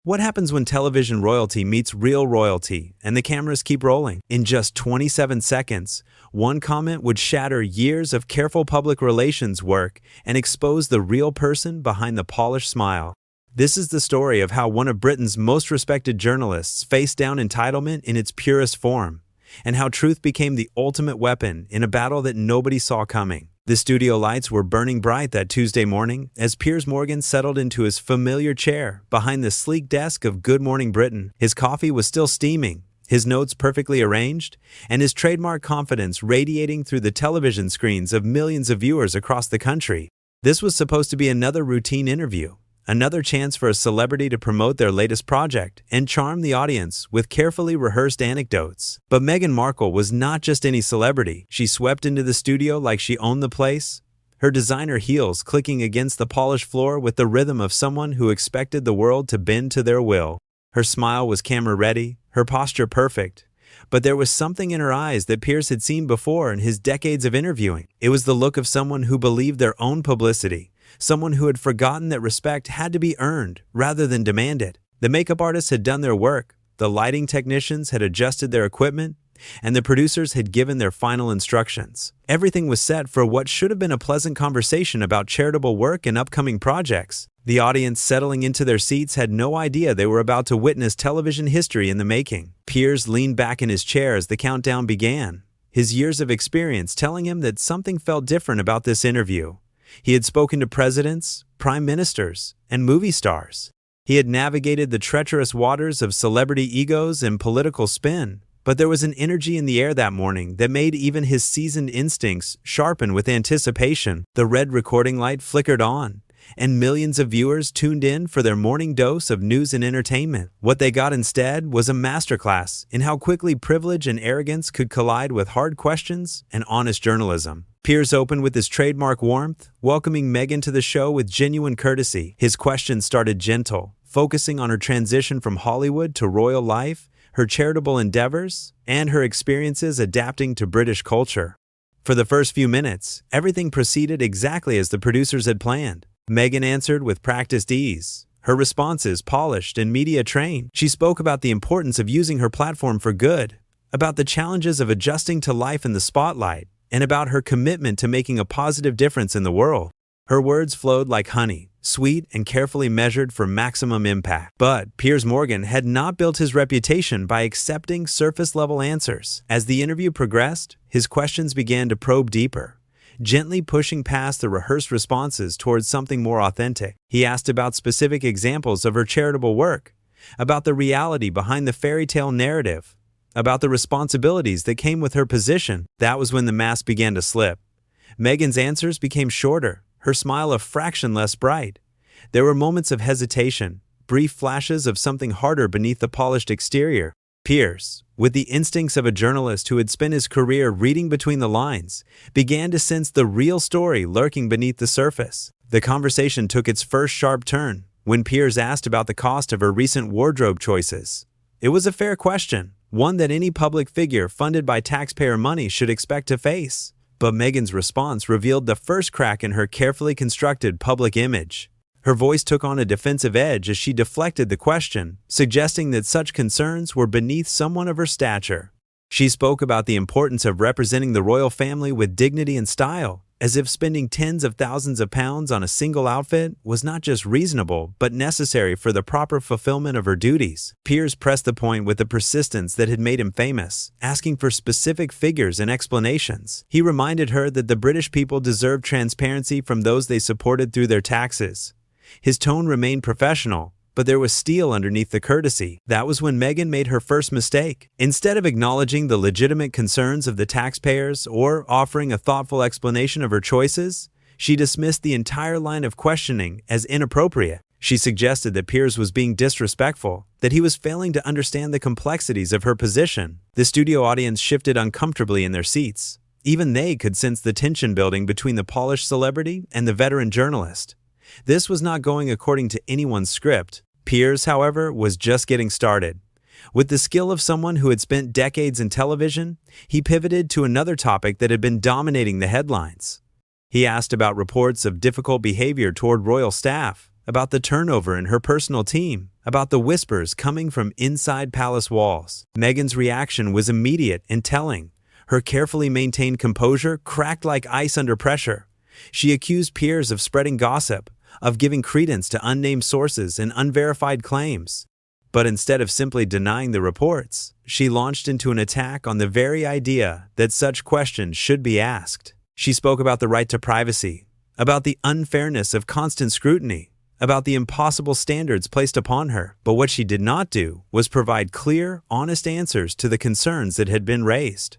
What happens when television royalty meets real royalty and the cameras keep rolling? In just 27 seconds, one comment would shatter years of careful public relations work and expose the real person behind the polished smile. This is the story of how one of Britain's most respected journalists faced down entitlement in its purest form, and how truth became the ultimate weapon in a battle that nobody saw coming. The studio lights were burning bright that Tuesday morning as Piers Morgan settled into his familiar chair behind the sleek desk of Good Morning Britain. His coffee was still steaming, his notes perfectly arranged, and his trademark confidence radiating through the television screens of millions of viewers across the country. This was supposed to be another routine interview, another chance for a celebrity to promote their latest project and charm the audience with carefully rehearsed anecdotes. But Meghan Markle was not just any celebrity. She swept into the studio like she owned the place, her designer heels clicking against the polished floor with the rhythm of someone who expected the world to bend to their will. Her smile was camera-ready, her posture perfect, but there was something in her eyes that Piers had seen before in his decades of interviewing. It was the look of someone who believed their own publicity, someone who had forgotten that respect had to be earned rather than demanded. The makeup artists had done their work, the lighting technicians had adjusted their equipment, and the producers had given their final instructions. Everything was set for what should have been a pleasant conversation about charitable work and upcoming projects. The audience settling into their seats had no idea they were about to witness television history in the making. Piers leaned back in his chair as the countdown began, his years of experience telling him that something felt different about this interview. He had spoken to presidents, prime ministers, and movie stars. He had navigated the treacherous waters of celebrity egos and political spin, but there was an energy in the air that morning that made even his seasoned instincts sharpen with anticipation. The red recording light flickered on, and millions of viewers tuned in for their morning dose of news and entertainment. What they got instead was a masterclass in how quickly privilege and arrogance could collide with hard questions and honest journalism. Piers opened with his trademark warmth, welcoming Meghan to the show with genuine courtesy. His questions started gentle, focusing on her transition from Hollywood to royal life, her charitable endeavors, and her experiences adapting to British culture. For the first few minutes, everything proceeded exactly as the producers had planned. Meghan answered with practiced ease, her responses polished and media-trained. She spoke about the importance of using her platform for good, about the challenges of adjusting to life in the spotlight, and about her commitment to making a positive difference in the world. Her words flowed like honey, sweet and carefully measured for maximum impact. But Piers Morgan had not built his reputation by accepting surface-level answers. As the interview progressed, his questions began to probe deeper, gently pushing past the rehearsed responses towards something more authentic. He asked about specific examples of her charitable work, about the reality behind the fairy tale narrative, about the responsibilities that came with her position. That was when the mask began to slip. Meghan's answers became shorter, her smile a fraction less bright. There were moments of hesitation, brief flashes of something harder beneath the polished exterior. Piers, with the instincts of a journalist who had spent his career reading between the lines, began to sense the real story lurking beneath the surface. The conversation took its first sharp turn when Piers asked about the cost of her recent wardrobe choices. It was a fair question, one that any public figure funded by taxpayer money should expect to face. But Meghan's response revealed the first crack in her carefully constructed public image. Her voice took on a defensive edge as she deflected the question, suggesting that such concerns were beneath someone of her stature. She spoke about the importance of representing the royal family with dignity and style, as if spending tens of thousands of pounds on a single outfit was not just reasonable but necessary for the proper fulfillment of her duties. Piers pressed the point with the persistence that had made him famous, asking for specific figures and explanations. He reminded her that the British people deserved transparency from those they supported through their taxes. His tone remained professional, but there was steel underneath the courtesy. That was when Meghan made her first mistake. Instead of acknowledging the legitimate concerns of the taxpayers or offering a thoughtful explanation of her choices, she dismissed the entire line of questioning as inappropriate. She suggested that Piers was being disrespectful, that he was failing to understand the complexities of her position. The studio audience shifted uncomfortably in their seats. Even they could sense the tension building between the polished celebrity and the veteran journalist. This was not going according to anyone's script. Piers, however, was just getting started. With the skill of someone who had spent decades in television, he pivoted to another topic that had been dominating the headlines. He asked about reports of difficult behavior toward royal staff, about the turnover in her personal team, about the whispers coming from inside palace walls. Meghan's reaction was immediate and telling. Her carefully maintained composure cracked like ice under pressure. She accused Piers of spreading gossip, of giving credence to unnamed sources and unverified claims. But instead of simply denying the reports, she launched into an attack on the very idea that such questions should be asked. She spoke about the right to privacy, about the unfairness of constant scrutiny, about the impossible standards placed upon her. But what she did not do was provide clear, honest answers to the concerns that had been raised.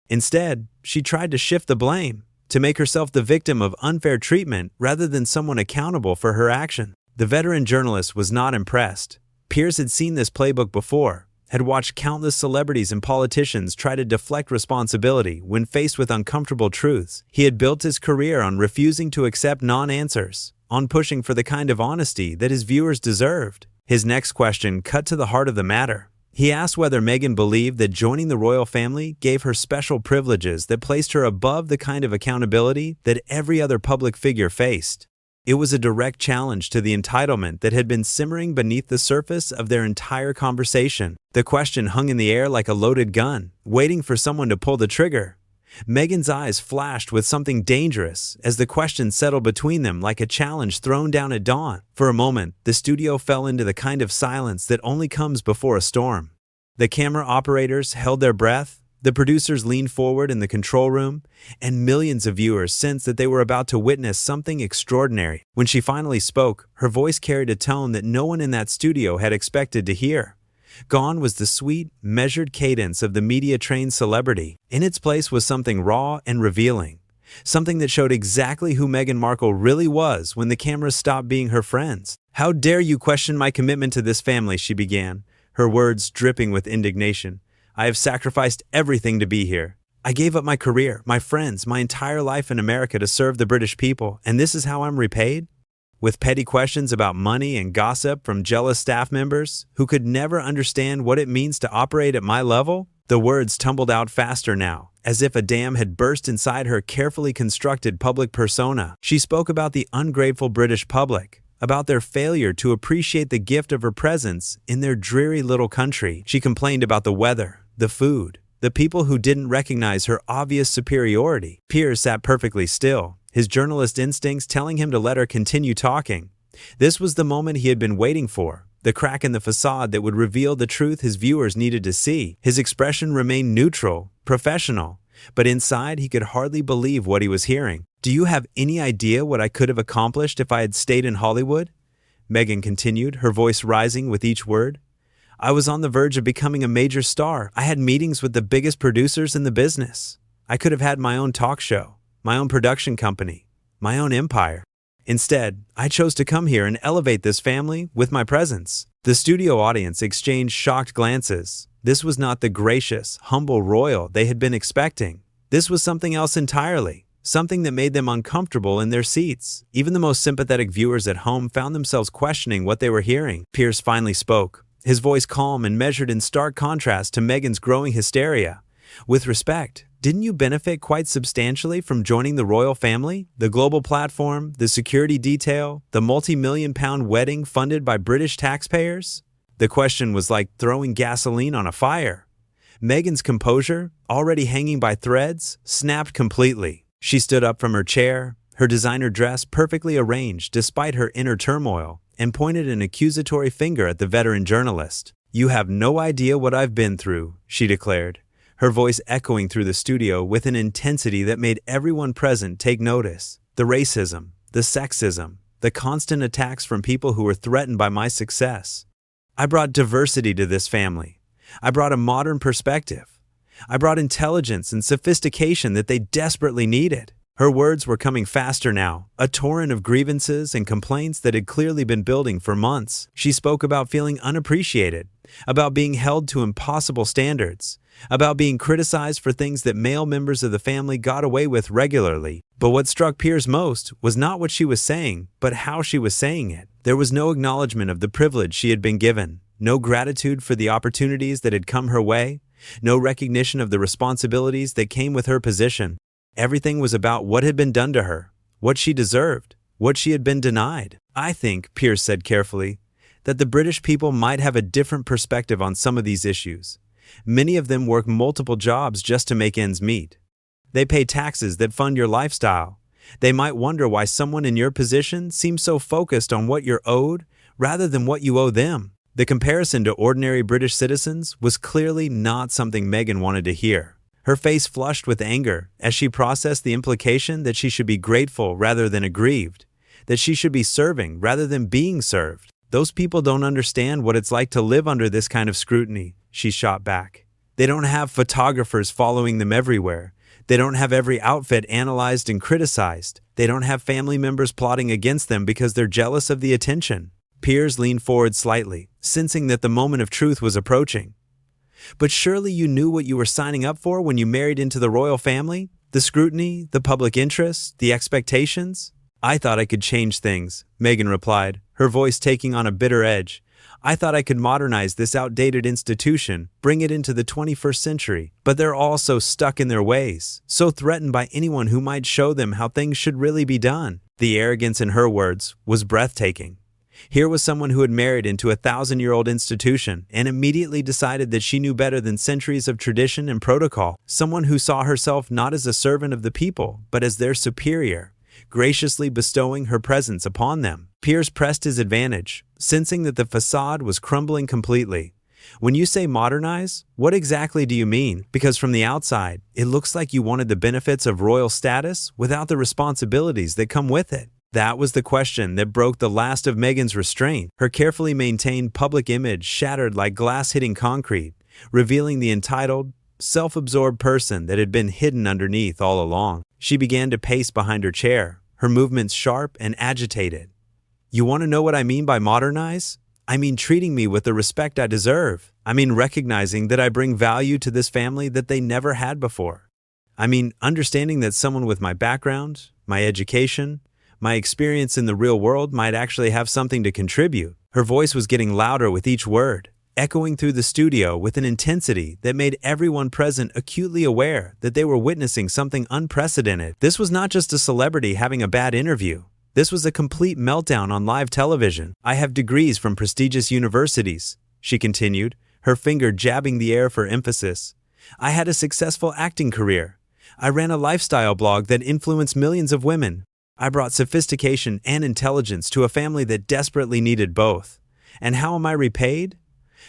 Instead, she tried to shift the blame, to make herself the victim of unfair treatment rather than someone accountable for her action. The veteran journalist was not impressed. Piers had seen this playbook before, had watched countless celebrities and politicians try to deflect responsibility when faced with uncomfortable truths. He had built his career on refusing to accept non-answers, on pushing for the kind of honesty that his viewers deserved. His next question cut to the heart of the matter. He asked whether Meghan believed that joining the royal family gave her special privileges that placed her above the kind of accountability that every other public figure faced. It was a direct challenge to the entitlement that had been simmering beneath the surface of their entire conversation. The question hung in the air like a loaded gun, waiting for someone to pull the trigger. Meghan's eyes flashed with something dangerous as the question settled between them like a challenge thrown down at dawn. For a moment, the studio fell into the kind of silence that only comes before a storm. The camera operators held their breath, the producers leaned forward in the control room, and millions of viewers sensed that they were about to witness something extraordinary. When she finally spoke, her voice carried a tone that no one in that studio had expected to hear. Gone was the sweet, measured cadence of the media-trained celebrity. In its place was something raw and revealing, something that showed exactly who Meghan Markle really was when the cameras stopped being her friends. "How dare you question my commitment to this family," she began, her words dripping with indignation. "I have sacrificed everything to be here. I gave up my career, my friends, my entire life in America to serve the British people, and this is how I'm repaid?" With petty questions about money and gossip from jealous staff members who could never understand what it means to operate at my level, the words tumbled out faster now, as if a dam had burst inside her carefully constructed public persona. She spoke about the ungrateful British public, about their failure to appreciate the gift of her presence in their dreary little country. She complained about the weather, the food, the people who didn't recognize her obvious superiority. Piers sat perfectly still, his journalist instincts telling him to let her continue talking. This was the moment he had been waiting for, the crack in the facade that would reveal the truth his viewers needed to see. His expression remained neutral, professional, but inside he could hardly believe what he was hearing. "Do you have any idea what I could have accomplished if I had stayed in Hollywood?" Meghan continued, her voice rising with each word. "I was on the verge of becoming a major star. I had meetings with the biggest producers in the business. I could have had my own talk show, my own production company, my own empire. Instead, I chose to come here and elevate this family with my presence." The studio audience exchanged shocked glances. This was not the gracious, humble royal they had been expecting. This was something else entirely, something that made them uncomfortable in their seats. Even the most sympathetic viewers at home found themselves questioning what they were hearing. Piers finally spoke, his voice calm and measured in stark contrast to Meghan's growing hysteria. "With respect, didn't you benefit quite substantially from joining the royal family? The global platform, the security detail, the multi-million-pound wedding funded by British taxpayers?" The question was like throwing gasoline on a fire. Meghan's composure, already hanging by threads, snapped completely. She stood up from her chair, her designer dress perfectly arranged despite her inner turmoil, and pointed an accusatory finger at the veteran journalist. "You have no idea what I've been through," she declared, her voice echoing through the studio with an intensity that made everyone present take notice. "The racism, the sexism, the constant attacks from people who were threatened by my success. I brought diversity to this family. I brought a modern perspective. I brought intelligence and sophistication that they desperately needed." Her words were coming faster now, a torrent of grievances and complaints that had clearly been building for months. She spoke about feeling unappreciated, about being held to impossible standards, about being criticized for things that male members of the family got away with regularly. But what struck Piers most was not what she was saying, but how she was saying it. There was no acknowledgement of the privilege she had been given, no gratitude for the opportunities that had come her way, no recognition of the responsibilities that came with her position. Everything was about what had been done to her, what she deserved, what she had been denied. "I think," Piers said carefully, "that the British people might have a different perspective on some of these issues. Many of them work multiple jobs just to make ends meet. They pay taxes that fund your lifestyle. They might wonder why someone in your position seems so focused on what you're owed rather than what you owe them." The comparison to ordinary British citizens was clearly not something Meghan wanted to hear. Her face flushed with anger as she processed the implication that she should be grateful rather than aggrieved, that she should be serving rather than being served. "Those people don't understand what it's like to live under this kind of scrutiny," she shot back. "They don't have photographers following them everywhere. They don't have every outfit analyzed and criticized. They don't have family members plotting against them because they're jealous of the attention." Piers leaned forward slightly, sensing that the moment of truth was approaching. "But surely you knew what you were signing up for when you married into the royal family? The scrutiny, the public interest, the expectations?" "I thought I could change things," Meghan replied, her voice taking on a bitter edge. "I thought I could modernize this outdated institution, bring it into the 21st century. But they're all so stuck in their ways, so threatened by anyone who might show them how things should really be done." The arrogance in her words was breathtaking. Here was someone who had married into a 1,000-year-old institution and immediately decided that she knew better than centuries of tradition and protocol. Someone who saw herself not as a servant of the people, but as their superior, graciously bestowing her presence upon them. Piers pressed his advantage, sensing that the facade was crumbling completely. "When you say modernize, what exactly do you mean? Because from the outside, it looks like you wanted the benefits of royal status without the responsibilities that come with it." That was the question that broke the last of Meghan's restraint. Her carefully maintained public image shattered like glass hitting concrete, revealing the entitled, self-absorbed person that had been hidden underneath all along. She began to pace behind her chair, her movements sharp and agitated. "You want to know what I mean by modernize? I mean treating me with the respect I deserve. I mean recognizing that I bring value to this family that they never had before. I mean understanding that someone with my background, my education, my experience in the real world might actually have something to contribute." Her voice was getting louder with each word, echoing through the studio with an intensity that made everyone present acutely aware that they were witnessing something unprecedented. This was not just a celebrity having a bad interview. This was a complete meltdown on live television. "I have degrees from prestigious universities," she continued, her finger jabbing the air for emphasis. "I had a successful acting career. I ran a lifestyle blog that influenced millions of women. I brought sophistication and intelligence to a family that desperately needed both. And how am I repaid?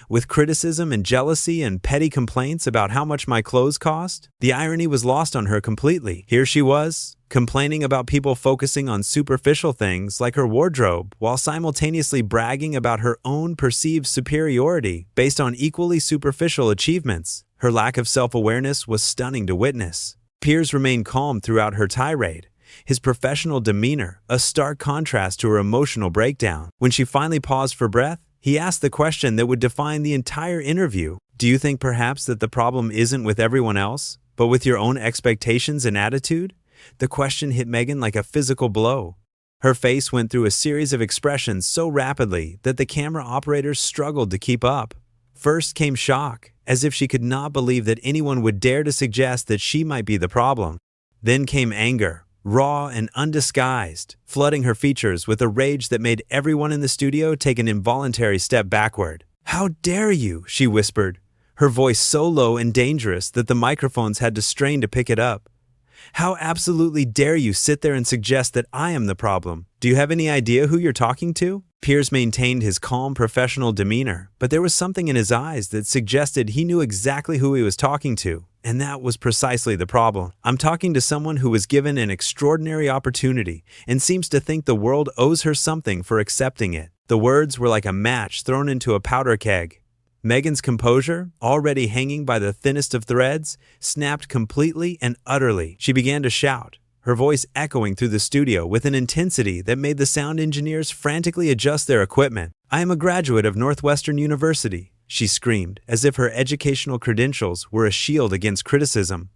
With criticism and jealousy and petty complaints about how much my clothes cost?" The irony was lost on her completely. Here she was, complaining about people focusing on superficial things like her wardrobe, while simultaneously bragging about her own perceived superiority based on equally superficial achievements. Her lack of self-awareness was stunning to witness. Piers remained calm throughout her tirade, his professional demeanor a stark contrast to her emotional breakdown. When she finally paused for breath, he asked the question that would define the entire interview. "Do you think perhaps that the problem isn't with everyone else, but with your own expectations and attitude?" The question hit Meghan like a physical blow. Her face went through a series of expressions so rapidly that the camera operators struggled to keep up. First came shock, as if she could not believe that anyone would dare to suggest that she might be the problem. Then came anger, raw and undisguised, flooding her features with a rage that made everyone in the studio take an involuntary step backward. "How dare you?" she whispered, her voice so low and dangerous that the microphones had to strain to pick it up. "How absolutely dare you sit there and suggest that I am the problem? Do you have any idea who you're talking to?" Piers maintained his calm professional demeanor, but there was something in his eyes that suggested he knew exactly who he was talking to. And that was precisely the problem. "I'm talking to someone who was given an extraordinary opportunity and seems to think the world owes her something for accepting it." The words were like a match thrown into a powder keg. Meghan's composure, already hanging by the thinnest of threads, snapped completely and utterly. She began to shout, her voice echoing through the studio with an intensity that made the sound engineers frantically adjust their equipment. "I am a graduate of Northwestern University," she screamed, as if her educational credentials were a shield against criticism.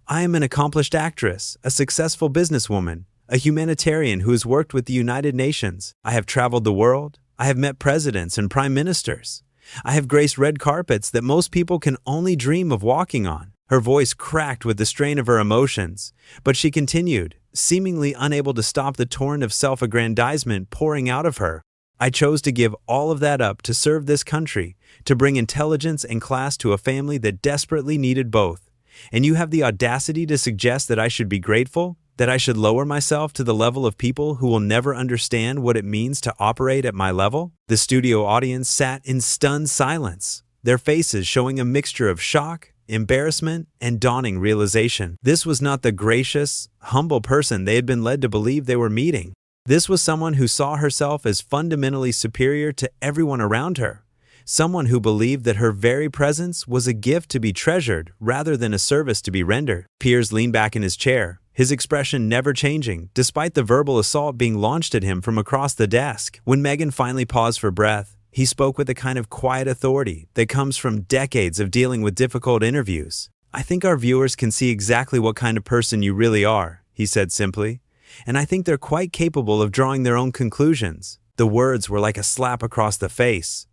"I am an accomplished actress, a successful businesswoman, a humanitarian who has worked with the United Nations. I have traveled the world. I have met presidents and prime ministers. I have graced red carpets that most people can only dream of walking on." Her voice cracked with the strain of her emotions, but she continued, seemingly unable to stop the torrent of self-aggrandizement pouring out of her. I chose to give all of that up to serve this country, to bring intelligence and class to a family that desperately needed both. And you have the audacity to suggest that I should be grateful? That I should lower myself to the level of people who will never understand what it means to operate at my level? The studio audience sat in stunned silence, their faces showing a mixture of shock, embarrassment, and dawning realization. This was not the gracious, humble person they had been led to believe they were meeting. This was someone who saw herself as fundamentally superior to everyone around her. Someone who believed that her very presence was a gift to be treasured rather than a service to be rendered. Piers leaned back in his chair, his expression never changing, despite the verbal assault being launched at him from across the desk. When Meghan finally paused for breath, he spoke with a kind of quiet authority that comes from decades of dealing with difficult interviews. "I think our viewers can see exactly what kind of person you really are," he said simply. "And I think they're quite capable of drawing their own conclusions." The words were like a slap across the face.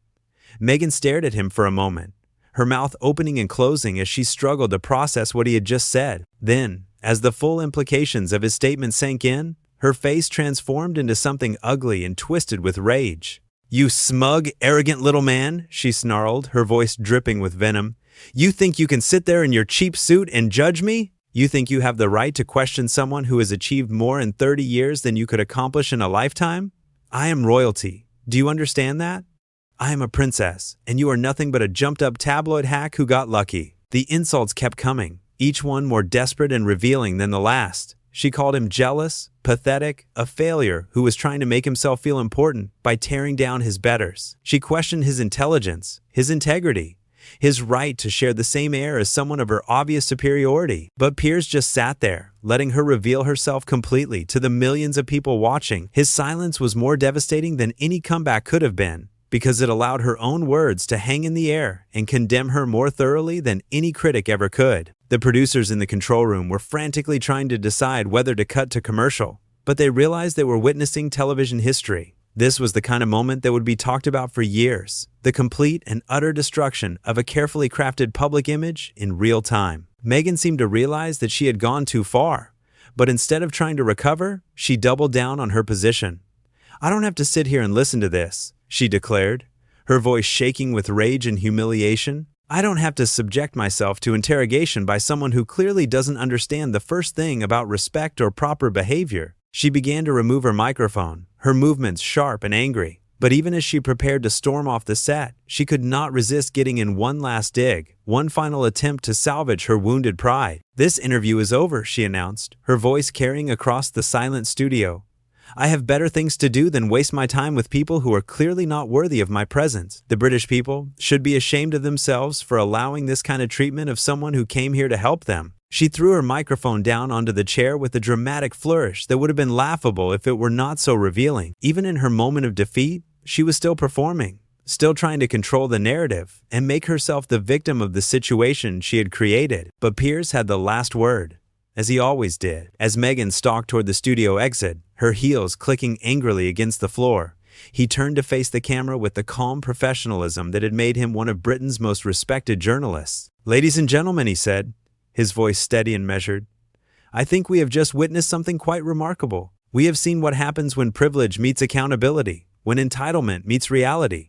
Meghan stared at him for a moment, her mouth opening and closing as she struggled to process what he had just said. Then, as the full implications of his statement sank in, her face transformed into something ugly and twisted with rage. "You smug, arrogant little man," she snarled, her voice dripping with venom. "You think you can sit there in your cheap suit and judge me? You think you have the right to question someone who has achieved more in 30 years than you could accomplish in a lifetime? I am royalty. Do you understand that? I am a princess, and you are nothing but a jumped-up tabloid hack who got lucky." The insults kept coming, each one more desperate and revealing than the last. She called him jealous, pathetic, a failure who was trying to make himself feel important by tearing down his betters. She questioned his intelligence, his integrity, his right to share the same air as someone of her obvious superiority. But Piers just sat there, letting her reveal herself completely to the millions of people watching. His silence was more devastating than any comeback could have been, because it allowed her own words to hang in the air and condemn her more thoroughly than any critic ever could. The producers in the control room were frantically trying to decide whether to cut to commercial, but they realized they were witnessing television history. This was the kind of moment that would be talked about for years, the complete and utter destruction of a carefully crafted public image in real time. Meghan seemed to realize that she had gone too far, but instead of trying to recover, she doubled down on her position. "I don't have to sit here and listen to this," she declared, her voice shaking with rage and humiliation. "I don't have to subject myself to interrogation by someone who clearly doesn't understand the first thing about respect or proper behavior." She began to remove her microphone, her movements sharp and angry. But even as she prepared to storm off the set, she could not resist getting in one last dig, one final attempt to salvage her wounded pride. "This interview is over," she announced, her voice carrying across the silent studio. "I have better things to do than waste my time with people who are clearly not worthy of my presence. The British people should be ashamed of themselves for allowing this kind of treatment of someone who came here to help them." She threw her microphone down onto the chair with a dramatic flourish that would have been laughable if it were not so revealing. Even in her moment of defeat, she was still performing, still trying to control the narrative and make herself the victim of the situation she had created. But Piers had the last word, as he always did. As Meghan stalked toward the studio exit, her heels clicking angrily against the floor, he turned to face the camera with the calm professionalism that had made him one of Britain's most respected journalists. "Ladies and gentlemen," he said, his voice steady and measured, "I think we have just witnessed something quite remarkable. We have seen what happens when privilege meets accountability, when entitlement meets reality.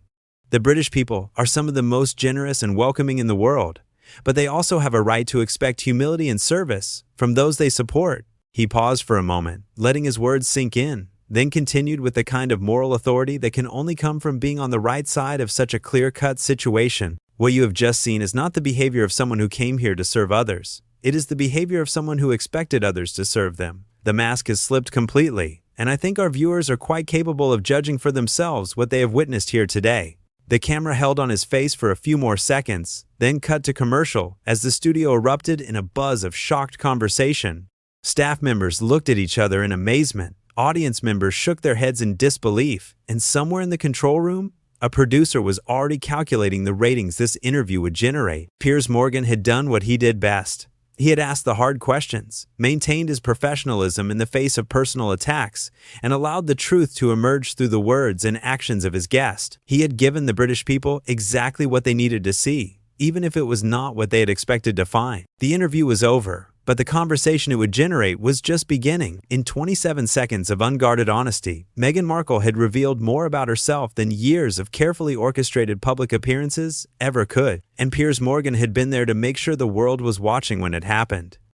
The British people are some of the most generous and welcoming in the world, but they also have a right to expect humility and service from those they support." He paused for a moment, letting his words sink in, then continued with the kind of moral authority that can only come from being on the right side of such a clear-cut situation. "What you have just seen is not the behavior of someone who came here to serve others. It is the behavior of someone who expected others to serve them. The mask has slipped completely, and I think our viewers are quite capable of judging for themselves what they have witnessed here today." The camera held on his face for a few more seconds, then cut to commercial as the studio erupted in a buzz of shocked conversation. Staff members looked at each other in amazement, audience members shook their heads in disbelief, and somewhere in the control room, a producer was already calculating the ratings this interview would generate. Piers Morgan had done what he did best. He had asked the hard questions, maintained his professionalism in the face of personal attacks, and allowed the truth to emerge through the words and actions of his guest. He had given the British people exactly what they needed to see, even if it was not what they had expected to find. The interview was over, But the conversation it would generate was just beginning. In 27 seconds of unguarded honesty, Meghan Markle had revealed more about herself than years of carefully orchestrated public appearances ever could. And Piers had been there to make sure the world was watching when it happened.